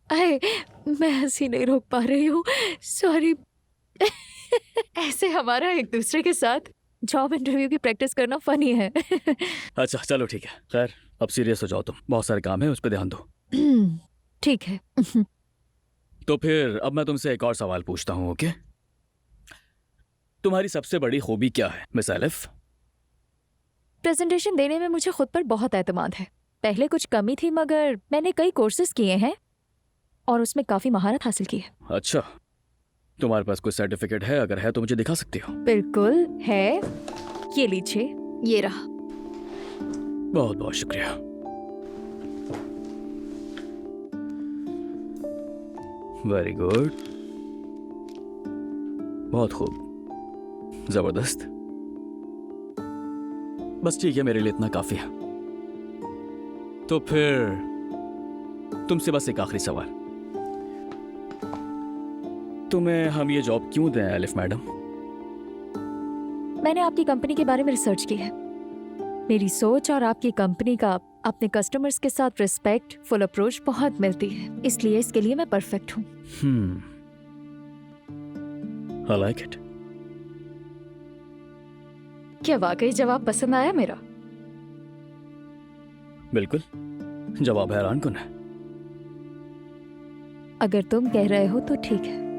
अरे, मैं हंसी नहीं रोक पा रही हूँ, सॉरी। ऐसे हमारा एक दूसरे के साथ जॉब इंटरव्यू की प्रैक्टिस करना फनी है। अच्छा चलो ठीक है, खैर अब सीरियस हो जाओ, तुम बहुत सारे काम है उस पर ध्यान दो। ठीक है। तो फिर अब मैं तुमसे एक और सवाल पूछता हूँ, ओके? तुम्हारी सबसे बड़ी खूबी क्या है मिस एलिफ? प्रेजेंटेशन देने में मुझे खुद पर बहुत एतमाद है। पहले कुछ कमी थी, मगर मैंने कई कोर्सेज किए हैं और उसमें काफी महारत हासिल की है। अच्छा, तुम्हारे पास कोई सर्टिफिकेट है? अगर है तो मुझे दिखा सकती हो। बिल्कुल है, ये लीजिए, ये रहा। बहुत बहुत शुक्रिया। वेरी गुड, बहुत खूब, जबरदस्त। बस ठीक है, मेरे लिए इतना काफी है। तो फिर तुमसे बस एक आखिरी सवाल, तुम्हें हम ये जॉब क्यों दें एलिफ मैडम? मैंने आपकी कंपनी के बारे में रिसर्च की है। मेरी सोच और आपकी कंपनी का अपने कस्टमर्स के साथ रिस्पेक्ट फुल अप्रोच बहुत मिलती है, इसलिए इसके लिए मैं परफेक्ट हूँ। I like it. क्या वाकई जवाब पसंद आया मेरा? बिल्कुल, जवाब हैरान कुन है। अगर तुम कह रहे हो तो ठीक है।